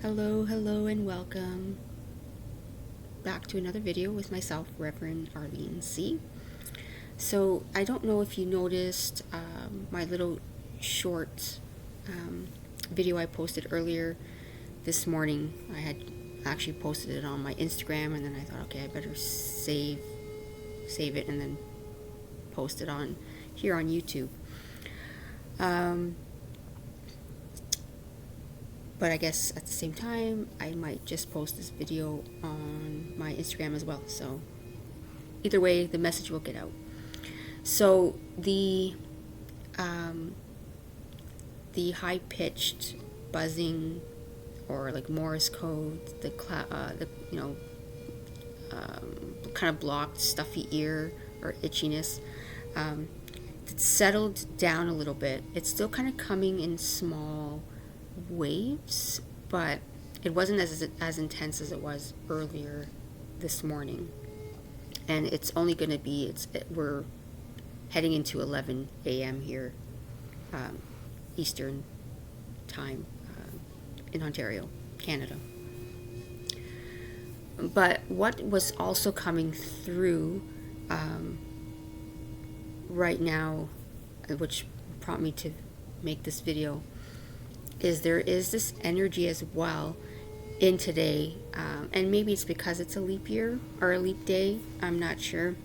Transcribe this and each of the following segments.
Hello, and welcome back to another video with myself, Rev.ArleneC. So, I don't know if you noticed my little short video I posted earlier this morning. I had actually posted it on my Instagram, and then I thought, okay, I better save it and then post it on here on YouTube. But I guess at the same time, I might just post this video on my Instagram as well. So either way, the message will get out. So the high-pitched buzzing, or like Morse code, the kind of blocked, stuffy ear or itchiness, it's settled down a little bit. It's still kind of coming in small waves, but it wasn't as intense as it was earlier this morning. And it's only going to be, we're heading into 11 a.m. here, Eastern time, in Ontario, Canada. But what was also coming through right now, which prompted me to make this video, is there is this energy as well in today, and maybe it's because it's a leap year or a leap day, I'm not sure,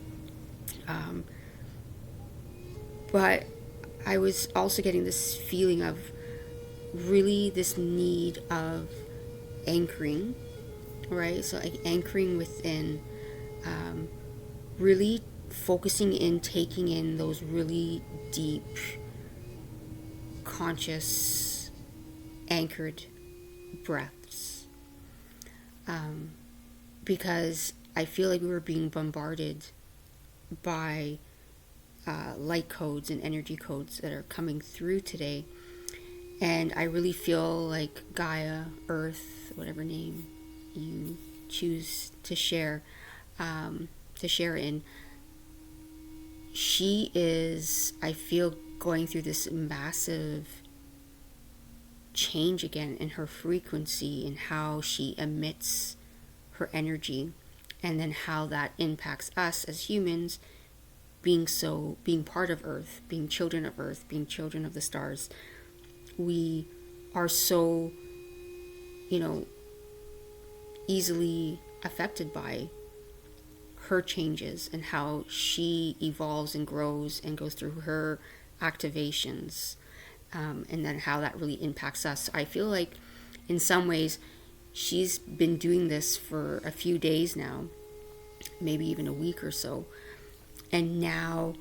but I was also getting this feeling of really this need of anchoring, right? So like anchoring within, really focusing in, taking in those really deep, conscious, anchored breaths, because I feel like we were being bombarded by light codes and energy codes that are coming through today, and I really feel like Gaia, Earth, whatever name you choose to share in, she is, I feel, going through this massive change again in her frequency and how she emits her energy, and then how that impacts us as humans, being part of Earth, being children of Earth, being children of the stars. We are so, easily affected by her changes and how she evolves and grows and goes through her activations. And then how that really impacts us. I feel like in some ways she's been doing this for a few days now, maybe even a week or so, and now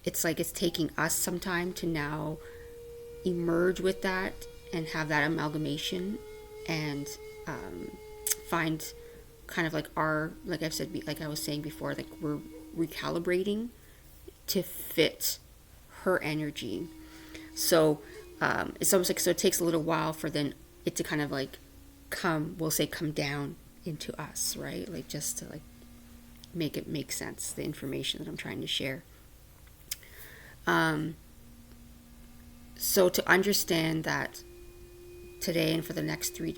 it's like it's taking us some time to now emerge with that and have that amalgamation, and find kind of like our, like I've said, like I was saying before, like we're recalibrating to fit her energy. So it's almost like, so it takes a little while for then it to kind of like come down into us, right? Like just to like make it make sense, the information that I'm trying to share. So to understand that today and for the next 3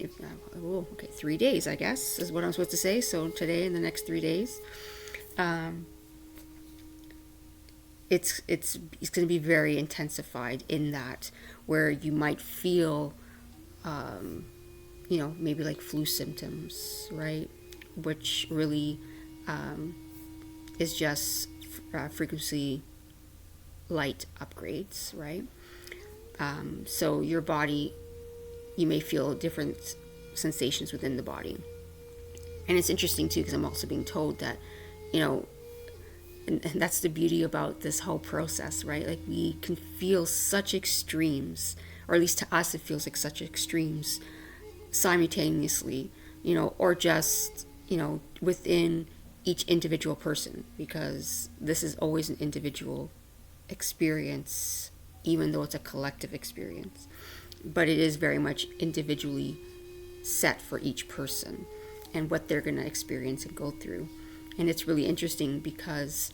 days, I guess is what I'm supposed to say. So today and the next 3 days, it's going to be very intensified in that, where you might feel, maybe like flu symptoms, right? Which really is just frequency light upgrades, right? So your body, you may feel different sensations within the body. And it's interesting too, because I'm also being told that, and that's the beauty about this whole process, right? Like we can feel such extremes, or at least to us it feels like such extremes simultaneously, or just, within each individual person, because this is always an individual experience, even though it's a collective experience. But it is very much individually set for each person and what they're going to experience and go through. And it's really interesting because,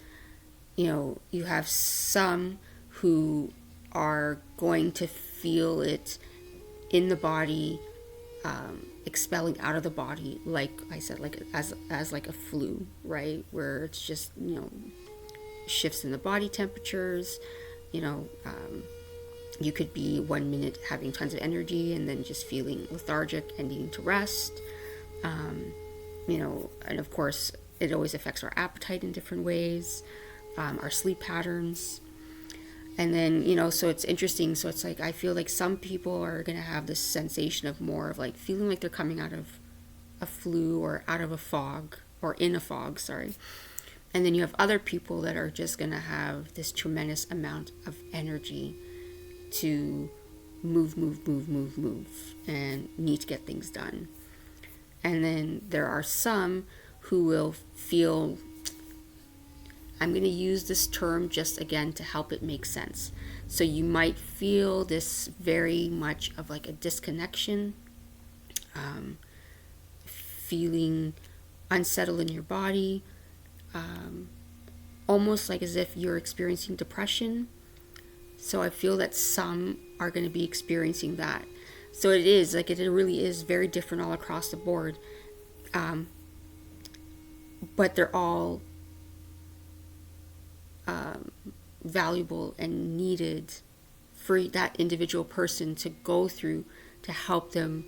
you have some who are going to feel it in the body, expelling out of the body, like I said, like as like a flu, right? Where it's just, shifts in the body temperatures, you could be 1 minute having tons of energy and then just feeling lethargic and needing to rest. And of course, it always affects our appetite in different ways, our sleep patterns. And then, so it's interesting. So it's like, I feel like some people are going to have this sensation of more of like feeling like they're coming out of a flu or out of a fog, or in a fog, sorry. And then you have other people that are just going to have this tremendous amount of energy to move, and need to get things done. And then there are some who will feel, I'm going to use this term just again to help it make sense. So you might feel this very much of like a disconnection, feeling unsettled in your body, almost like as if you're experiencing depression. So I feel that some are going to be experiencing that. So it is like, it really is very different all across the board. But they're all valuable and needed for that individual person to go through, to help them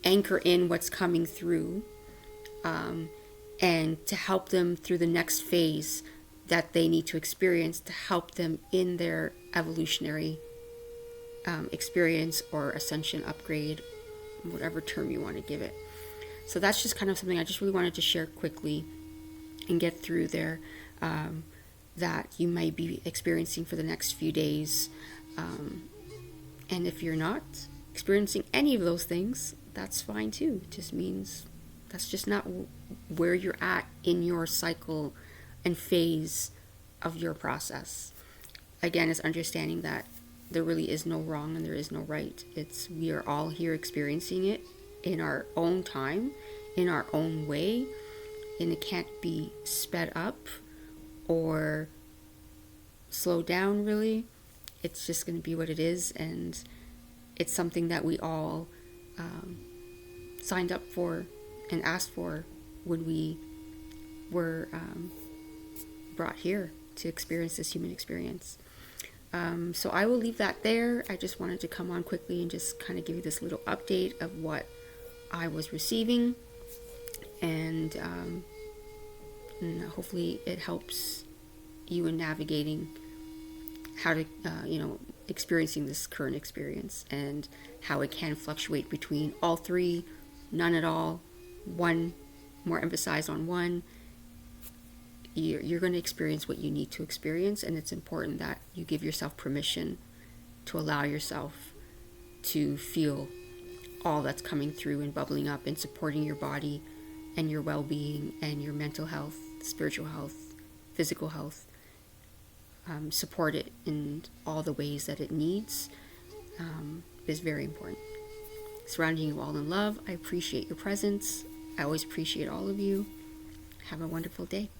anchor in what's coming through, and to help them through the next phase that they need to experience, to help them in their evolutionary experience or ascension, upgrade, whatever term you want to give it. So that's just kind of something I just really wanted to share quickly and get through there, that you might be experiencing for the next few days. And if you're not experiencing any of those things, that's fine too. It just means that's just not where you're at in your cycle and phase of your process. Again, it's understanding that there really is no wrong and there is no right. We are all here experiencing it in our own time, in our own way, and it can't be sped up or slowed down, really. It's just going to be what it is, and it's something that we all signed up for and asked for when we were brought here to experience this human experience. So I will leave that there. I just wanted to come on quickly and just kind of give you this little update of what I was receiving, and hopefully it helps you in navigating how to, experiencing this current experience, and how it can fluctuate between all three, none at all, one, more emphasized on one. You're going to experience what you need to experience, and it's important that you give yourself permission to allow yourself to feel all that's coming through and bubbling up and supporting your body and your well-being and your mental health, spiritual health, physical health. Support it in all the ways that it needs, is very important. Surrounding you all in love. I appreciate your presence. I always appreciate all of you. Have a wonderful day.